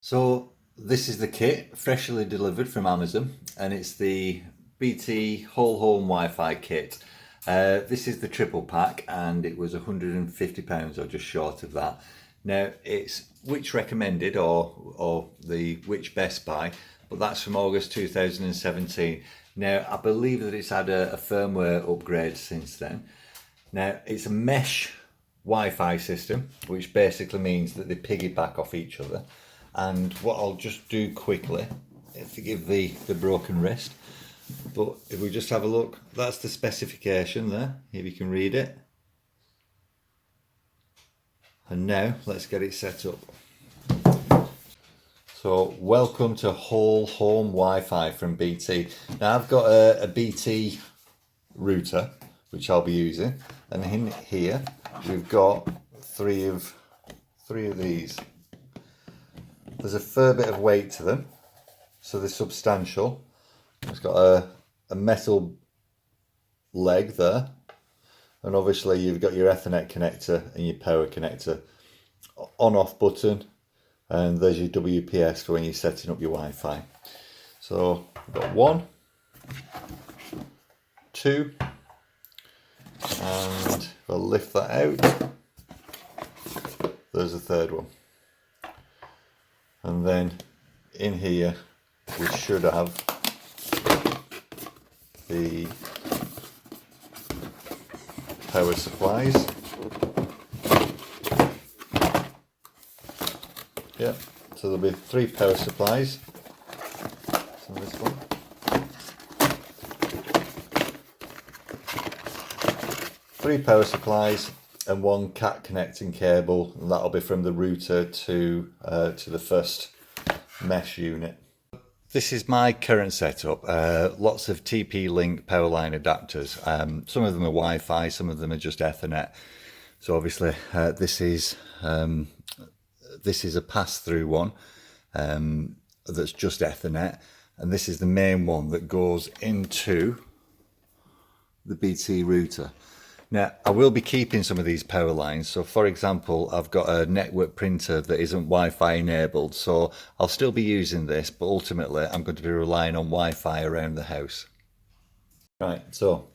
So this is the kit freshly delivered from Amazon, and it's the BT whole home Wi-Fi kit. This is the triple pack and it was £150 or just short of that. Now it's which recommended or the which best buy, but that's from August 2017. Now I believe that it's had a firmware upgrade since then. Now it's a mesh Wi-Fi system, which basically means that they piggyback off each other. And what I'll just do quickly, forgive the broken wrist, but if we just have a look, that's the specification there, if you can read it. And now let's get it set up. So welcome to whole home Wi-Fi from BT. Now I've got a BT router which I'll be using, and in here we've got three of these. There's a fair bit of weight to them, so they're substantial. It's got a metal leg there, and obviously you've got your Ethernet connector and your power connector, on-off button, and there's your WPS for when you're setting up your Wi-Fi. So we've got 1, 2, and if I lift that out, there's a third one. And then in here we should have the power supplies. Yeah, so there'll be 3 power supplies. So this one. 3 power supplies and 1 cat connecting cable, and that'll be from the router to the first mesh unit. This is my current setup. Lots of TP Link Powerline adapters. Some of them are Wi-Fi, some of them are just Ethernet. So obviously this is a pass-through one that's just Ethernet, and this is the main one that goes into the BT router. Now, I will be keeping some of these power lines. So for example, I've got a network printer that isn't Wi-Fi enabled, so I'll still be using this, but ultimately I'm going to be relying on Wi-Fi around the house. Right, so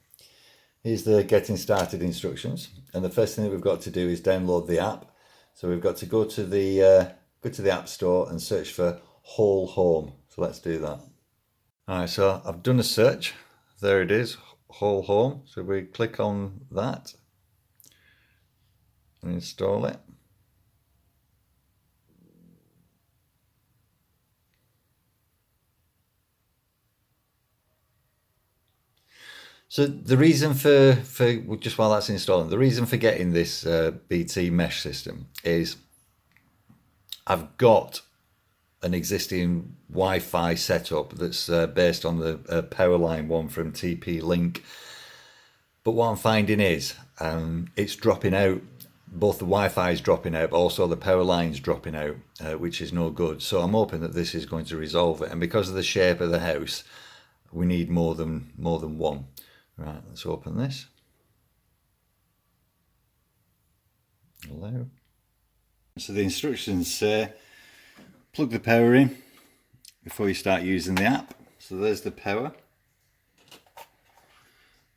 here's the getting started instructions. And the first thing that we've got to do is download the app. So we've got to go to the App Store and search for Whole Home. So let's do that. All right, so I've done a search. There it is. Whole home, so we click on that and install it. So the reason for just while that's installing, the reason for getting this BT mesh system is I've got an existing Wi-Fi setup that's based on the Powerline one from TP Link. But what I'm finding is it's dropping out. Both the Wi-Fi is dropping out, but also the Powerline's dropping out, which is no good. So I'm hoping that this is going to resolve it. And because of the shape of the house, we need more than one. Right, let's open this. Hello. So the instructions say plug the power in before you start using the app. So there's the power.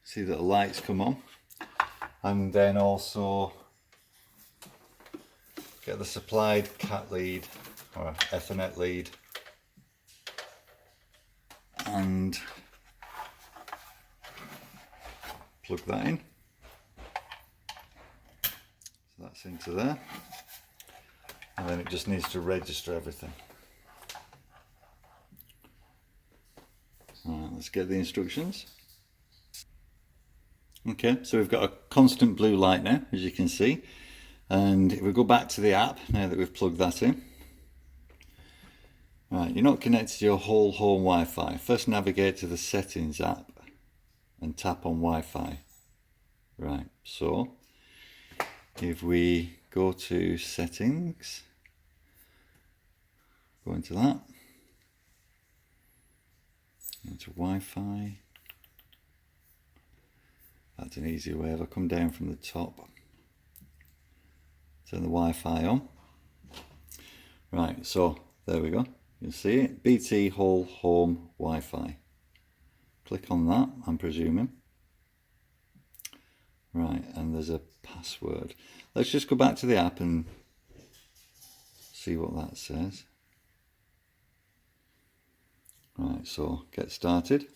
See that the lights come on. And then also get the supplied cat lead or Ethernet lead. And plug that in. So that's into there. And then it just needs to register everything. Alright, let's get the instructions. Okay, so we've got a constant blue light now, as you can see. And if we go back to the app, now that we've plugged that in. Right, you're not connected to your whole home Wi-Fi. First navigate to the settings app and tap on Wi-Fi. Right, so if we go to settings, go into that, into Wi-Fi. That's an easy way. If I come down from the top, turn the Wi-Fi on. Right, so There we go. You see it. BT Whole Home Wi-Fi. Click on that, I'm presuming. Right, and there's a password. Let's just go back to the app and see what that says. Right, so get started.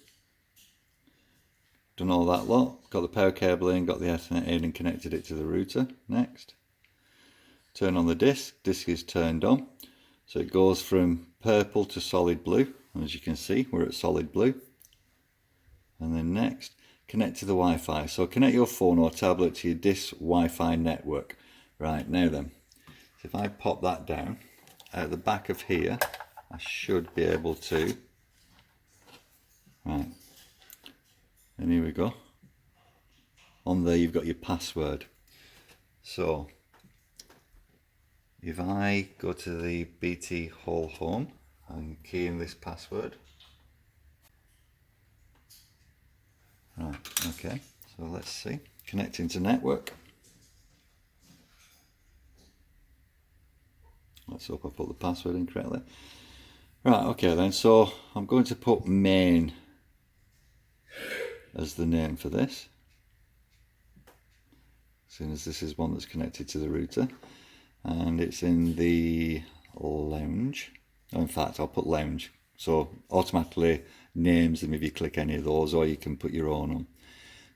Done all that lot. Got the power cable in, got the Ethernet in and connected it to the router. Next. Turn on the disc. Disc is turned on. So it goes from purple to solid blue. And as you can see, we're at solid blue. And then next, connect to the Wi-Fi. So connect your phone or tablet to your disc Wi-Fi network. Right, now then. So if I pop that down, at the back of here, I should be able to. Right. And here we go. On there you've got your password. So if I go to the BT Whole Home and key in this password. Right, okay, so let's see. Connecting to network. Let's hope I put the password in correctly. Right, okay then, so I'm going to put main as the name for this, seeing as this is one that's connected to the router, and it's in the lounge. In fact, I'll put lounge, so automatically names them if you click any of those, or you can put your own on.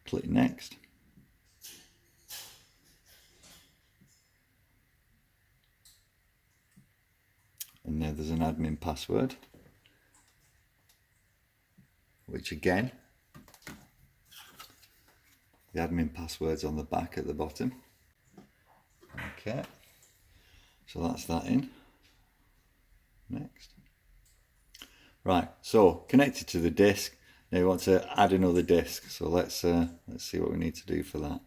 Click next. And now there's an admin password, which again, the admin password's on the back at the bottom. Okay, so that's that in. Next. Right, so connected to the disk. Now we want to add another disk. So let's see what we need to do for that.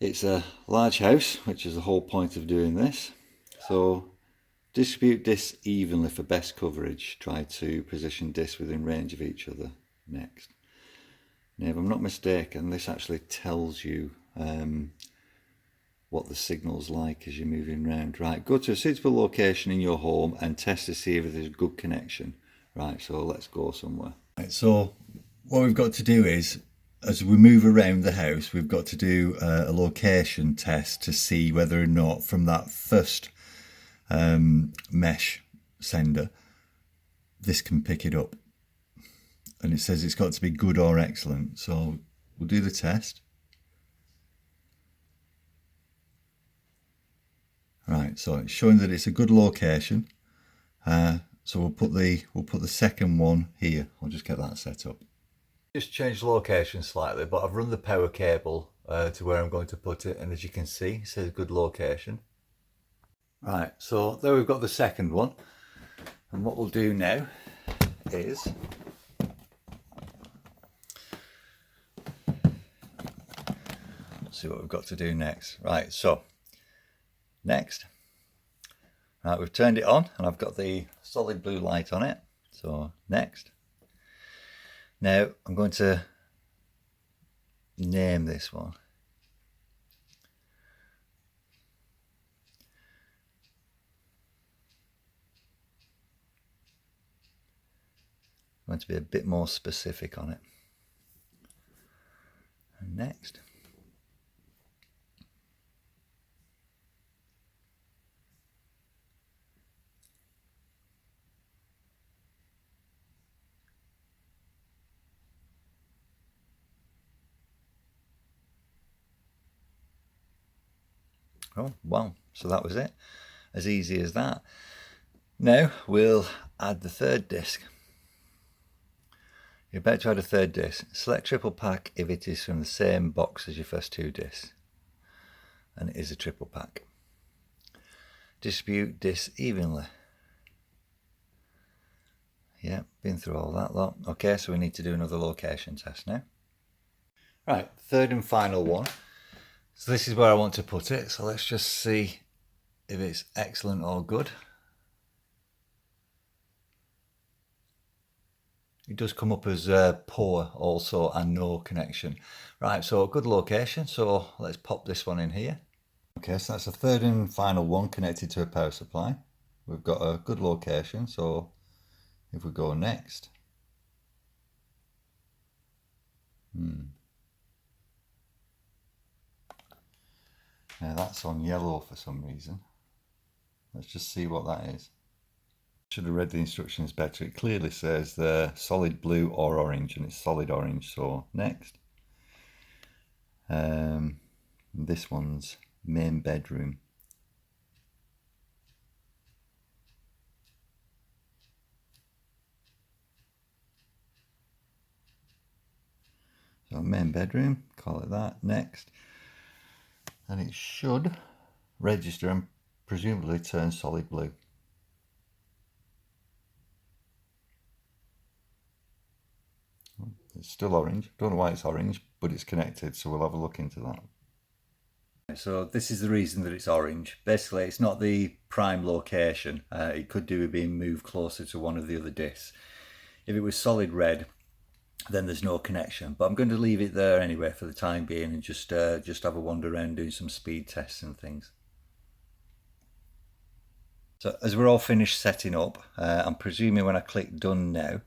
It's a large house, which is the whole point of doing this. So distribute disks evenly for best coverage. Try to position disks within range of each other. Next. Now, if I'm not mistaken, this actually tells you what the signal's like as you're moving around. Right, go to a suitable location in your home and test to see if there's a good connection. Right, so let's go somewhere. Right, so what we've got to do is, as we move around the house, we've got to do a location test to see whether or not from that first mesh sender, this can pick it up. And it says it's got to be good or excellent. So we'll do the test. Right, so it's showing that it's a good location. So we'll put the second one here. I'll just get that set up. Just changed location slightly, but I've run the power cable to where I'm going to put it, and as you can see, it says good location. Right, so there we've got the second one, and what we'll do now is see what we've got to do next. Right, so next, right, we've turned it on and I've got the solid blue light on it. So next, now I'm going to name this one. I'm going to be a bit more specific on it. And next. Oh, wow, so that was it. As easy as that. Now we'll add the third disc. You're about to add a third disc. Select triple pack if it is from the same box as your first two discs. And it is a triple pack. Distribute discs evenly. Yeah, been through all that lot. Okay, so we need to do another location test now. Right, third and final one. So this is where I want to put it. So let's just see if it's excellent or good. It does come up as poor also and no connection. Right, so good location. So let's pop this one in here. Okay, so that's the third and final one connected to a power supply. we've got a good location. So if we go next, now that's on yellow for some reason. Let's just see what that is. Should have read the instructions better. It clearly says the solid blue or orange, and it's solid orange. So next, this one's main bedroom. So main bedroom, call it that. Next, and it should register and presumably turn solid blue. It's still orange. Don't know why it's orange, but it's connected, so we'll have a look into that. So this is the reason that it's orange. Basically, it's not the prime location. It could do with being moved closer to one of the other discs. If it was solid red, then there's no connection. But I'm going to leave it there anyway for the time being and just have a wander around doing some speed tests and things. So as we're all finished setting up, I'm presuming when I click done now,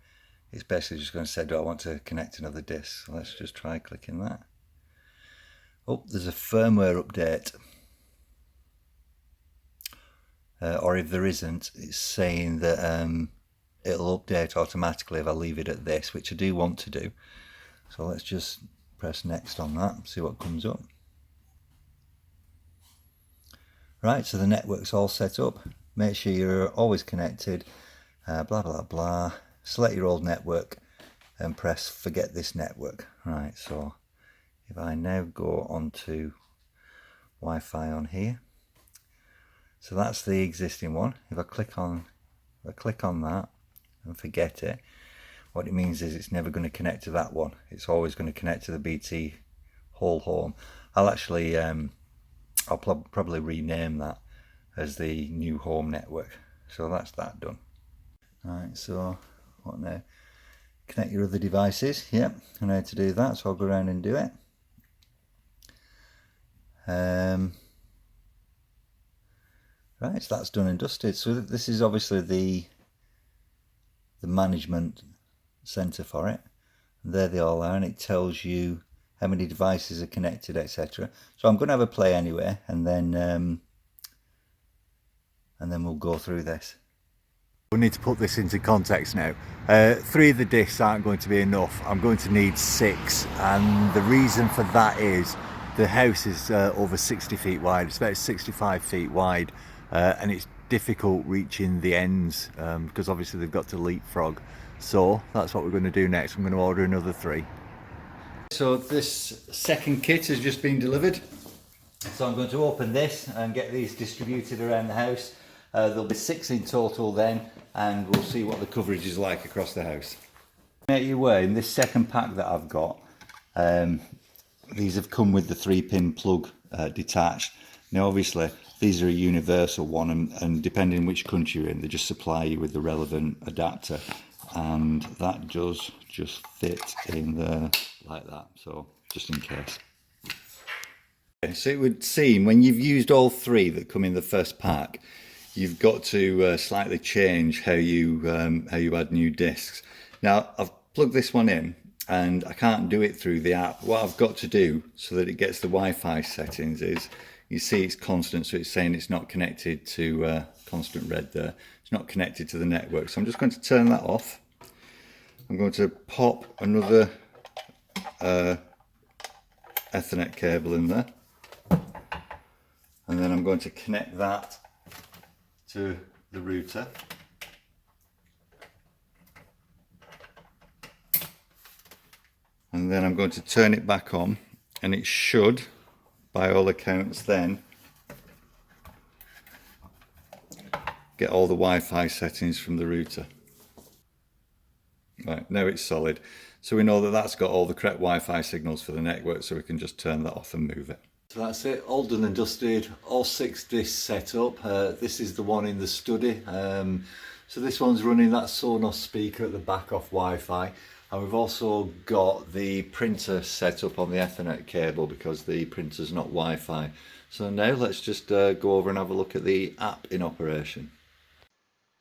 it's basically just going to say, do I want to connect another disk? So let's just try clicking that. Oh, there's a firmware update. Or if there isn't, it's saying that it'll update automatically if I leave it at this, which I do want to do. So let's just press next on that, see what comes up. Right, so the network's all set up. Make sure you're always connected, blah, blah, blah. Select your old network and press forget this network. Right, so if I now go onto Wi-Fi on here, so that's the existing one. If I click on that and forget it, what it means is it's never going to connect to that one. It's always going to connect to the BT whole home. I'll actually I'll probably rename that as the new home network. So that's that done. Right, so what now? Connect your other devices. Yep, I know how to do that, so I'll go around and do it. Right, so that's done and dusted. So this is obviously the management center for it. And there they all are, and it tells you how many devices are connected, etc. So I'm going to have a play anyway, and then we'll go through this. We need to put this into context now. 3 of the discs aren't going to be enough. I'm going to need 6, and the reason for that is the house is over 60 feet wide. It's about 65 feet wide, and it's difficult reaching the ends because obviously they've got to leapfrog. So that's what we're going to do next. I'm going to order another 3. So this second kit has just been delivered. So I'm going to open this and get these distributed around the house. There'll be 6 in total then, and we'll see what the coverage is like across the house. Make your way in this second pack that I've got. These have come with the 3-pin plug detached. Now obviously these are a universal one, and depending which country you're in, they just supply you with the relevant adapter, and that does just fit in there like that, so just in case. So it would seem when you've used all 3 that come in the first pack, you've got to slightly change how you add new discs. Now I've plugged this one in and I can't do it through the app. What I've got to do so that it gets the Wi-Fi settings is, you see it's constant, so it's saying it's not connected to constant red there. It's not connected to the network. So I'm just going to turn that off. I'm going to pop another Ethernet cable in there. And then I'm going to connect that to the router. And then I'm going to turn it back on, and it should, by all accounts then, get all the Wi-Fi settings from the router. Right, now it's solid. So we know that that's got all the correct Wi-Fi signals for the network, so we can just turn that off and move it. So that's it, all done and dusted, all 6 discs set up. This is the one in the study. So this one's running that Sonos speaker at the back off Wi-Fi. And we've also got the printer set up on the Ethernet cable because the printer's not Wi-Fi. So now let's just go over and have a look at the app in operation.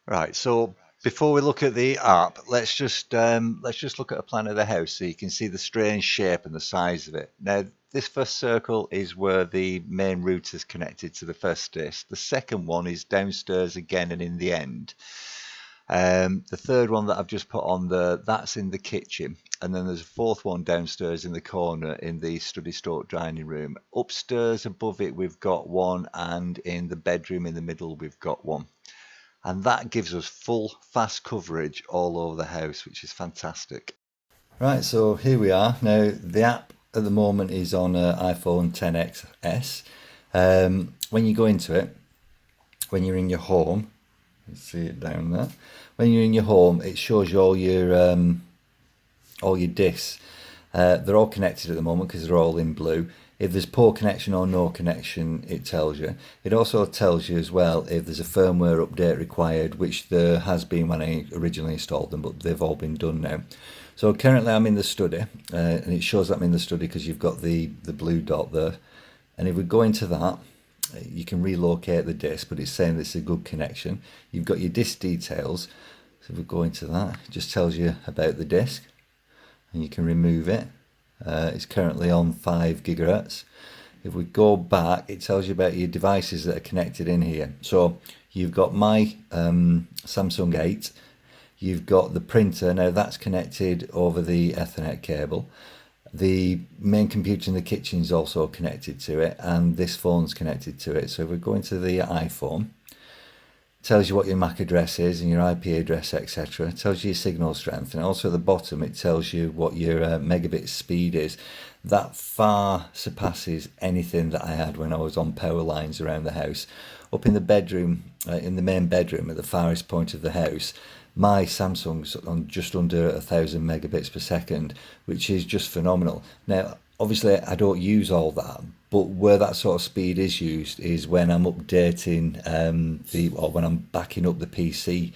Right, so before we look at the app, let's just look at a plan of the house so you can see the strange shape and the size of it. Now, this first circle is where the main router is connected to the first disk. The second one is downstairs again and in the end. The third one that I've just put on there, that's in the kitchen. And then there's a fourth one downstairs in the corner in the study stroke dining room. Upstairs above it, we've got one, and in the bedroom in the middle, we've got one. And that gives us full fast coverage all over the house, which is fantastic. Right, so here we are. Now, the app at the moment is on iPhone XS. When you go into it, when you're in your home, you see it down there. When you're in your home, it shows you all your discs. They're all connected at the moment because they're all in blue. If there's poor connection or no connection, it tells you. It also tells you as well if there's a firmware update required, which there has been when I originally installed them, but they've all been done now. So currently I'm in the study, and it shows that I'm in the study because you've got the blue dot there. And if we go into that, you can relocate the disk, but it's saying it's a good connection. You've got your disk details. So if we go into that, it just tells you about the disk, and you can remove it. It's currently on 5 gigahertz. If we go back, it tells you about your devices that are connected in here. So you've got my Samsung 8. You've got the printer. Now that's connected over the Ethernet cable. The main computer in the kitchen is also connected to it, and this phone's connected to it. So if we go into the iPhone, tells you what your MAC address is and your IP address, etc. It tells you your signal strength, and also at the bottom it tells you what your megabit speed is. That far surpasses anything that I had when I was on power lines around the house. Up in the bedroom, in the main bedroom at the farthest point of the house, my Samsung's on just under 1,000 megabits per second, which is just phenomenal. Now, obviously, I don't use all that, but where that sort of speed is used is when I'm updating or when I'm backing up the PC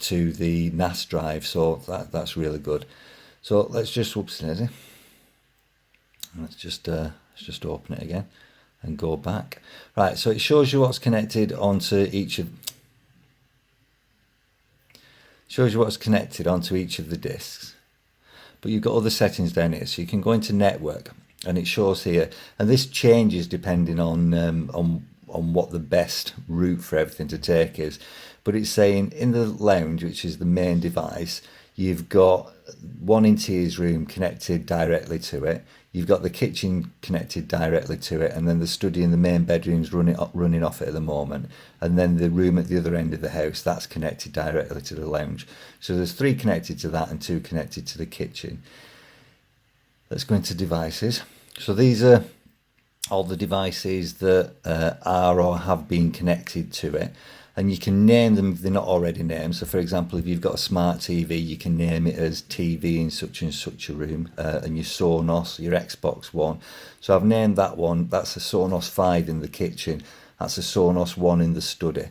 to the NAS drive. So that's really good. So let's just let's just open it again and go back. Right, so it shows you what's connected onto each of the disks. But you've got other settings down here, so you can go into network, and it shows here, and this changes depending on what the best route for everything to take is. But it's saying in the lounge, which is the main device, you've got one in T's room connected directly to it. You've got the kitchen connected directly to it, and then the study and the main bedroom's running off it at the moment. And then the room at the other end of the house, that's connected directly to the lounge. So there's 3 connected to that and 2 connected to the kitchen. Let's go into devices. So these are all the devices that are or have been connected to it. And you can name them if they're not already named. So for example, if you've got a smart TV, you can name it as TV in such and such a room, and your Sonos, your Xbox One. So I've named that one. That's a Sonos 5 in the kitchen. That's a Sonos 1 in the study.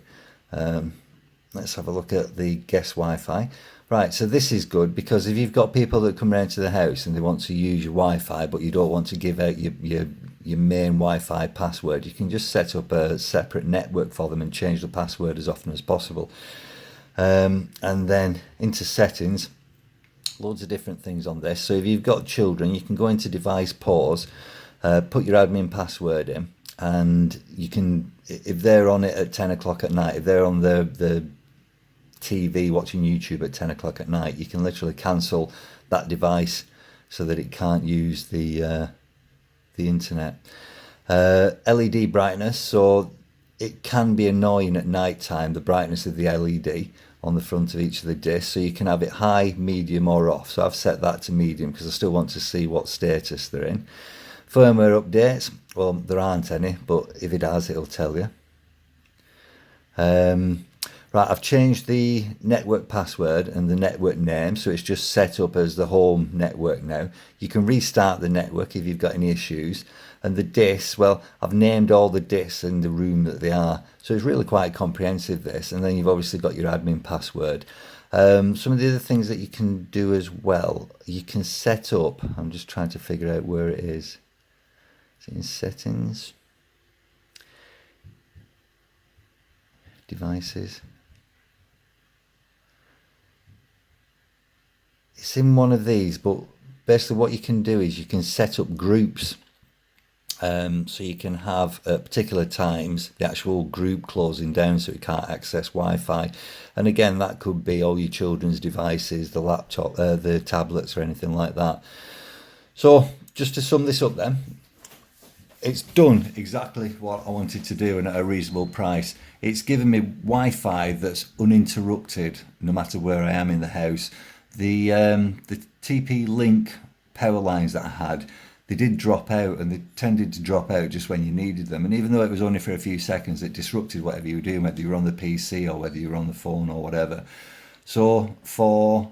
Let's have a look at the guest Wi-Fi. Right, so this is good because if you've got people that come round to the house and they want to use your Wi-Fi, but you don't want to give out your main Wi-Fi password, you can just set up a separate network for them and change the password as often as possible. And then into settings, loads of different things on this. So if you've got children, you can go into device pause, put your admin password in, and you can, if they're on it at 10 o'clock at night, if they're on the TV watching YouTube at 10 o'clock at night, you can literally cancel that device so that it can't use the internet. LED brightness, so it can be annoying at night time, the brightness of the LED on the front of each of the discs, so you can have it high, medium or off. So I've set that to medium because I still want to see what status they're in. Firmware updates, well, there aren't any, but if it has, it'll tell you. Right, I've changed the network password and the network name, so it's just set up as the home network now. You can restart the network if you've got any issues. And the discs, well, I've named all the discs in the room that they are. So it's really quite comprehensive, this. And then you've obviously got your admin password. Some of the other things that you can do as well, you can set up, I'm just trying to figure out where it is. Is it in settings? Devices. it's in one of these, but basically what you can do is you can set up groups. So you can have at particular times the actual group closing down so it can't access Wi-Fi. And again, that could be all your children's devices, the laptop, the tablets or anything like that. So just to sum this up then, it's done exactly what I wanted to do and at a reasonable price. It's given me Wi-Fi that's uninterrupted no matter where I am in the house. The TP Link Powerlines that I had, they did drop out, and they tended to drop out just when you needed them. And even though it was only for a few seconds, it disrupted whatever you were doing, whether you were on the PC or whether you were on the phone or whatever. So for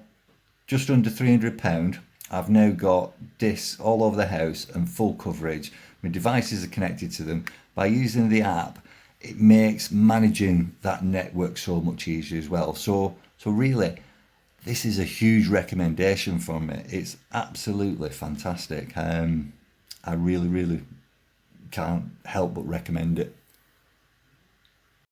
just under £300, I've now got discs all over the house and full coverage. My devices are connected to them. By using the app, it makes managing that network so much easier as well. So really, this is a huge recommendation from me. It's absolutely fantastic. I really can't help but recommend it.